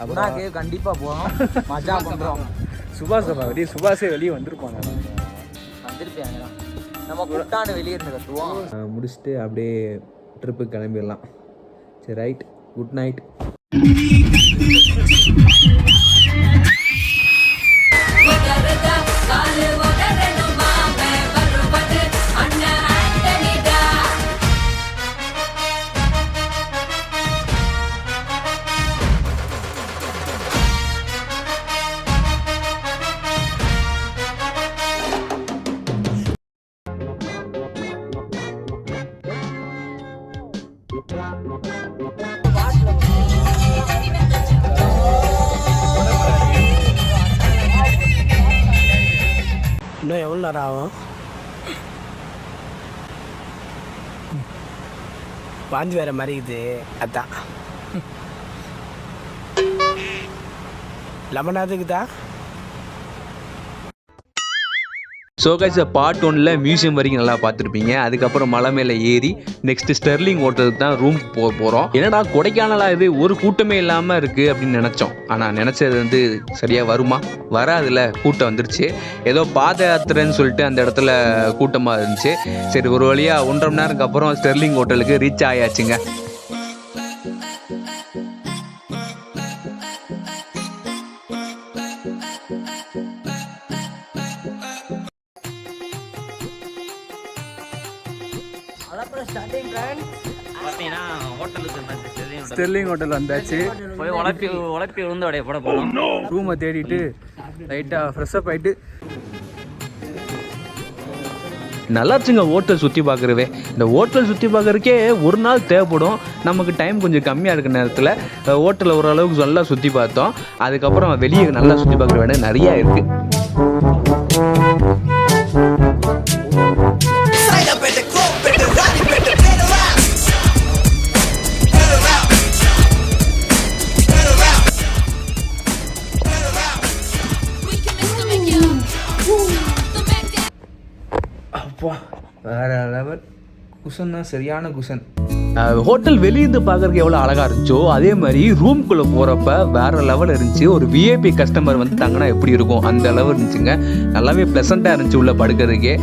அப்புறம் கண்டிப்பாக போகிறோம், மஜா பண்ணுறோம். சுபாஷே வெளியே வந்திருப்பாங்க, வந்திருப்பாங்க. நம்ம கூட்டாண்டு வெளியே இருந்து கட்டுவோம். முடிச்சுட்டு அப்படியே ட்ரிப்புக்கு கிளம்பிடலாம். சரி, ரைட், குட் நைட். இன்னும் எவ்வளோ நேரம் ஆகும்? வாஞ்சி வேற மாதிரி இருக்குது, அதான் லெமனாதுக்குதா. ஸோ கைஸ், பார்ட் 1ல் மியூசியம் வரைக்கும் நல்லா பார்த்துருப்பீங்க. அதுக்கப்புறம் மலை மேலே ஏறி நெக்ஸ்ட் ஸ்டெர்லிங் ஹோட்டலுக்கு தான் ரூம் போகிறோம். என்னடா கொடைக்கானலாக இது ஒரு கூட்டமே இல்லாமல் இருக்குது அப்படின்னு நினச்சோம். ஆனால் நினச்சது வந்து சரியாக வருமா? வராதுல, கூட்டம் வந்துருச்சு. ஏதோ பாத யாத்திரைன்னு சொல்லிட்டு அந்த இடத்துல கூட்டமாக இருந்துச்சு. சரி, ஒரு வழியாக 1.5 மணி நேரத்துக்கு அப்புறம் ஸ்டெர்லிங் ஹோட்டலுக்கு ரீச் ஆயாச்சுங்க. ஸ்டெர்லிங் ஹோட்டல் வந்தாச்சு. போய் உழப்பி விழுந்தோடைய போட போகிறோம். ரூமை தேடிட்டு லைட்டாக ஃப்ரெஷ்அப் ஆகிட்டு நல்லாச்சுங்க ஹோட்டல் சுற்றி பார்க்குறவே. இந்த ஹோட்டல் சுற்றி பார்க்குறதுக்கே ஒரு நாள் தேவைப்படும். நமக்கு டைம் கொஞ்சம் கம்மியாக இருக்கிற நேரத்தில் ஹோட்டலில் ஓரளவுக்கு நல்லா சுற்றி பார்த்தோம். அதுக்கப்புறம் வெளியே நல்லா சுற்றி பார்க்குற வேண்டிய நிறையா இருக்குது. வேற லெவல் குஷன் தான், சரியான குஷன். ஹோட்டல் வெளியிருந்து பார்க்கறதுக்கு எவ்வளோ அழகாக இருந்துச்சோ அதே மாதிரி ரூம்குள்ளே போகிறப்ப வேற லெவல் இருந்துச்சு. ஒரு விஐபி கஸ்டமர் வந்து தங்கினா எப்படி இருக்கும் அந்த லெவல் இருந்துச்சுங்க. நல்லாவே ப்ளசண்ட்டாக இருந்துச்சு உள்ள படுக்கிறதுக்கே.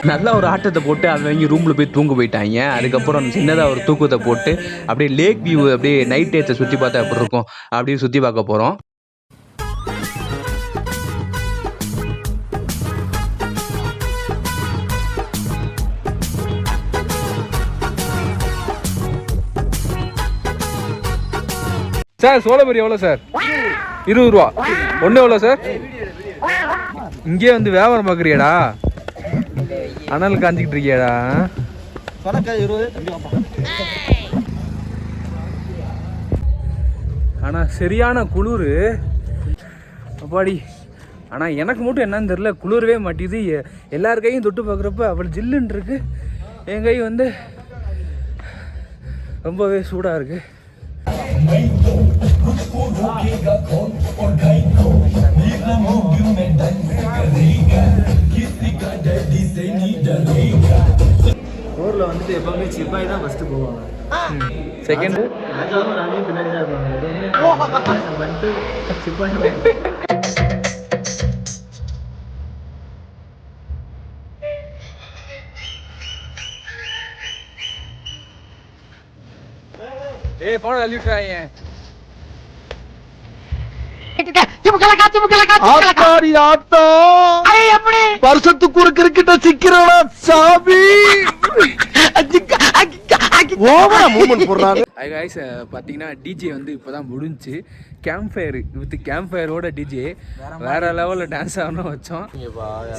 நல்லா ஒரு ஆட்டத்தை போட்டு அதை வாங்கி ரூமில் போய் தூங்க போயிட்டாங்க. அதுக்கப்புறம் சின்னதாக ஒரு தூக்கத்தை போட்டு அப்படியே லேக் வியூ, அப்படியே நைட் டேத்தை சுற்றி பார்த்தா எப்படி இருக்கும் அப்படியே சுற்றி பார்க்க போகிறோம். சார், சோளபுரி எவ்வளோ சார்? 20 ரூபா. ஒன்று எவ்வளோ சார்? இங்கே வந்து வியாபாரம் பார்க்குறியாடா? அனல் காஞ்சிக்கிட்டு இருக்கியாடா? ஆனால் சரியான குளிர் அப்பாடி. ஆனால் எனக்கு மட்டும் என்னன்னு தெரியல, குளிரவே மாட்டேது. எல்லார் கையும் தொட்டு பார்க்குறப்ப அவ்வளோ ஜில்லுன்னு இருக்கு. என் கை வந்து ரொம்பவே சூடாக இருக்கு. ஊரில் வந்துட்டு எப்பவுமே சிப்பாய் தான் ஃபஸ்ட்டு போவாங்க. செகண்ட் ஏய், போன அள்ளிட்டாங்க. வருஷத்துக்கு ஒரு கிரிக்கெட்ட சிக்கிறோட சாமி. பார்த்தீங்கன்னா டிஜே வந்து இப்போதான் முடிஞ்சு. கேம்ப் ஃபயர் வித் கேம்ப் ஃபயரோட டிஜே வேற லெவலில் டான்ஸ் ஆடணும் வச்சோம்.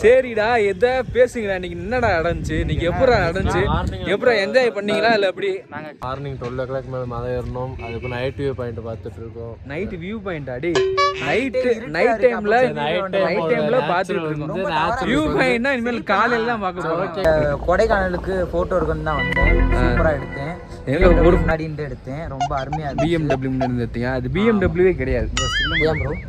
சரிடா எதை பேசுங்கடா, இன்னைக்கு என்னடா நடந்துச்சு, இன்னைக்கு எப்படா நடந்துச்சு, எப்படா என்ஜாய் பண்ணீங்களா இல்லை எப்படி? நாங்கள் மார்னிங் 12 o'clock மேலே மலை ஏறணும். அதுக்கு நைட் வியூ பாயிண்ட் பார்த்துட்டு இருக்கோம். நைட் வியூ பாயிண்ட் அடி நைட் டைம்ல பார்த்துட்டு இருக்கோம். வியூ பாயிண்ட்னா இனிமேல் காலையில தான் பார்க்க போறோம். கொடைக்கானலுக்கு போட்டோ இருக்குன்னு தான் வந்தேன். சூப்பரா எடுத்தேன். ஒரு முன்னாடி எடுத்தேன். ரொம்ப அருமையா BMW முன்னாடி எடுத்தீங்க. அது BMW கிடையாது.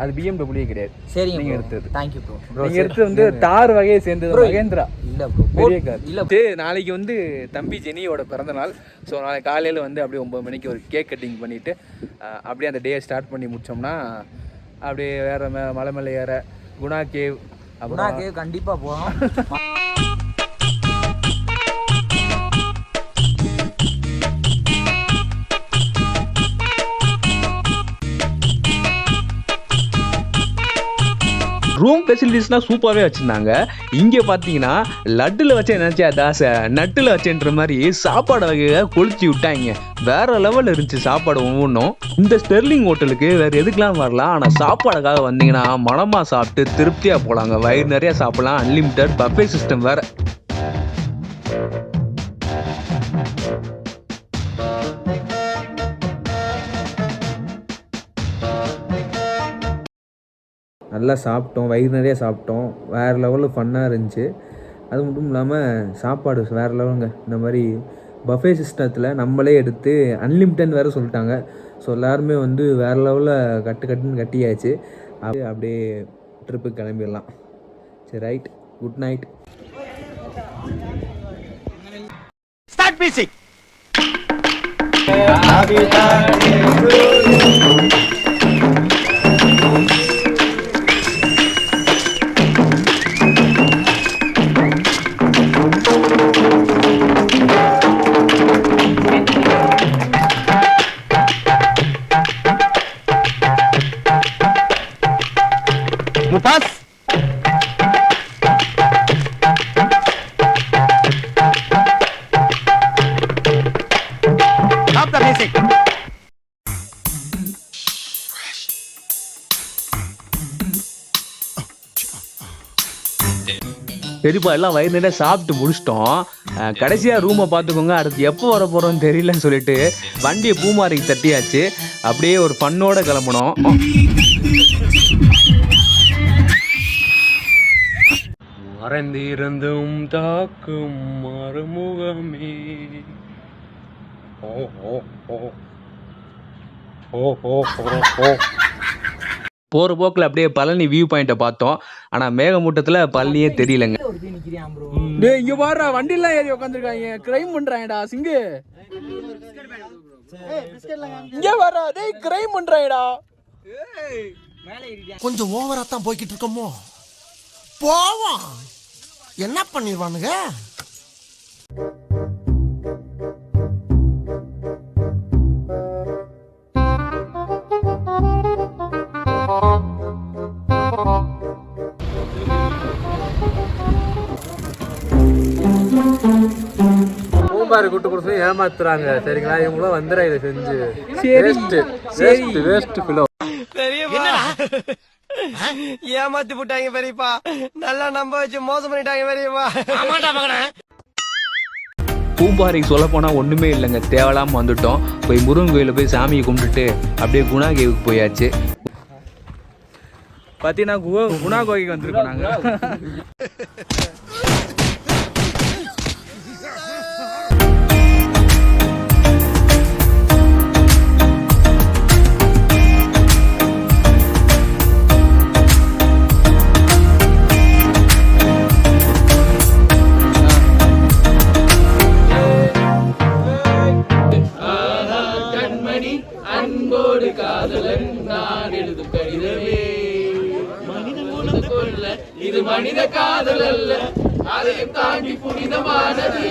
அது BMW கிடையாது. சரி நீங்க எடுத்தது. Thank you bro. நீங்க எடுத்து வந்து தார் வகையை சேர்ந்தது மகேந்திரா. இல்ல ப்ரோ பெரிய கார். இல்ல நாளைக்கு வந்து தம்பி ஜெனியோட பிறந்த நாள். ஸோ நாளைக்கு காலையில வந்து அப்படியே 9 மணிக்கு ஒரு கேக் கட்டிங் பண்ணிட்டு அப்படியே அந்த டே ஸ்டார்ட் பண்ணி முடிச்சோம்னா அப்படியே வேற மலை மேலே ஏற குணா கேவ் கண்டிப்பா போறோம். ரூம் ஃபெசிலிட்டிஸ்லாம் சூப்பராகவே வச்சுருந்தாங்க. இங்கே பார்த்தீங்கன்னா லட்டில் வச்ச நினச்சா தாசை நட்டில் வச்சுன்ற மாதிரி சாப்பாடு வகையை கொளுத்தி விட்டாங்க. வேற லெவலில் இருந்துச்சு சாப்பாடு ஒவ்வொன்றும். இந்த ஸ்டெர்லிங் ஹோட்டலுக்கு வேறு எதுக்கெலாம் வரலாம், ஆனால் சாப்பாடுக்காக வந்தீங்கன்னா மனமாக சாப்பிட்டு திருப்தியாக போகலாங்க. வயிறு நிறையா சாப்பிடலாம். அன்லிமிட்டட் பஃபே சிஸ்டம் வேறு. நல்லா சாப்பிட்டோம், வயிறு நிறையா சாப்பிட்டோம். வேறு லெவலில் ஃபன்னாக இருந்துச்சு. அது மட்டும் இல்லாமல் சாப்பாடு வேறு லெவலுங்க. இந்த மாதிரி பஃபே சிஸ்டத்தில் நம்மளே எடுத்து அன்லிமிட்டட் வேறு சொல்லிட்டாங்க. ஸோ எல்லாருமே வந்து வேறு லெவலில் கட்டுன்னு கட்டியாச்சு. அப்படியே ட்ரிப்புக்கு கிளம்பிடலாம். சரி right, good night. Start music. Mubas stop the music. சரிப்பா எல்லாம் வயிறு நிறைய சாப்பிட்டு முடிச்சிட்டோம். கடைசியாக ரூமை பார்த்துக்கோங்க. அடுத்து எப்போ வர போகிறோன்னு தெரியலன்னு சொல்லிட்டு வண்டியை பூமாரிக்கு தட்டியாச்சு. அப்படியே ஒரு பண்ணோட கிளம்பணும். மறைந்திருந்தும் தாக்கும் மறுமுகமே. போகிற போக்கில் அப்படியே பழனி வியூ பாயிண்ட்டை பார்த்தோம். ஆனால் மேகமூட்டத்தில் பழனியே தெரியலங்க. டேய் இங்கே பாரு, வண்டியெல்லாம் ஏறி உட்காந்துருக்காங்க. கிரைம் பண்ணுறாங்கடா சிங்கு. இங்கே வர டேய் கிரைம் பண்ணுறாங்கடா. கொஞ்சம் ஓவரா தான் போய்கிட்டு இருக்கோமோ. போவோம், என்ன பண்ணிடுவானுங்க. பூம்பாரி கூட்டு கொடுத்து ஏமாத்துறாங்க. சரிங்களா, இவங்களும் வந்துடுற இதை செஞ்சு வேஸ்ட் ஃபிலோ. ஏமாத்தி போட்டாங்க பெரியப்பா. நல்லா நம்ப வச்சு மோசம் பண்ணிட்டாங்க பெரியப்பா. பூம்பாரிக்கு சொல்ல போனால் ஒன்றுமே இல்லைங்க. தேவலாமல் வந்துட்டோம். போய் முருகன் கோயிலில் போய் சாமியை கும்பிட்டுட்டு அப்படியே குணா கேவுக்கு போயாச்சு. பார்த்தீங்கன்னா குணா கோயிலுக்கு வந்துருக்கோம் நாங்கள். அன்போடு காதலன் நான் எழுதும் கடிதமே மனிதன் கொல்ல இது மனித காதல் அல்ல, அதையும் தாண்டி புனிதமானது.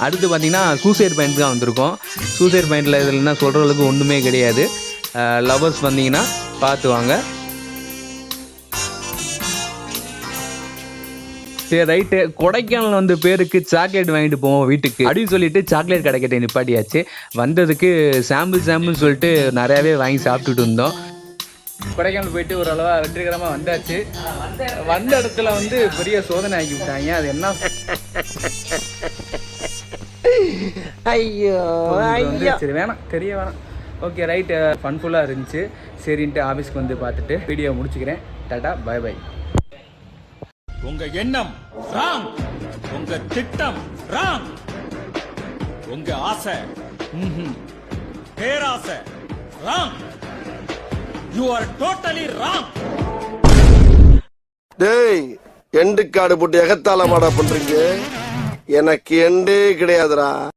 அடுத்து பார்த்தீங்கன்னா சூசைட் பாயிண்ட் தான் வந்திருக்கோம். சூசைட் பாயிண்டில் இதில் என்ன சொல்கிற அளவுக்கு ஒன்றுமே கிடையாது. லவர்ஸ் வந்தீங்கன்னா பார்த்து வாங்க. சரி ரைட்டு, கொடைக்கானல் வந்து பேருக்கு சாக்லேட் வாங்கிட்டு போவோம் வீட்டுக்கு அப்படின்னு சொல்லிட்டு சாக்லேட் கடைக்கிட்ட நிப்பாட்டியாச்சு. வந்ததுக்கு சாம்பிள் சொல்லிட்டு நிறையாவே வாங்கி சாப்பிட்டுட்டு இருந்தோம். கொடைக்கானல் போயிட்டு ஓரளவாக வெற்றிகரமாக வந்தாச்சு. வந்த இடத்துல வந்து பெரிய சோதனை ஆக்கி விட்டாங்க. அது என்ன ஐயோ வந்து சரி வேணாம் தெரிய வேணாம். ஓகே ரைட்டு, ஃபன்ஃபுல்லாக இருந்துச்சு. சரின்ட்டு ஆஃபீஸ்க்கு வந்து பார்த்துட்டு வீடியோ முடிச்சுக்கிறேன். Tata bye bye. உங்க எண்ணம் ராங், உங்க திட்டம் ராங், உங்க ஆசை பேராசை wrong. You are totally wrong. டேய், எண்டு காடு போட்டு எகத்தால மாடா பண்றீங்க. எனக்கு எண்டே கிடையாதுடா.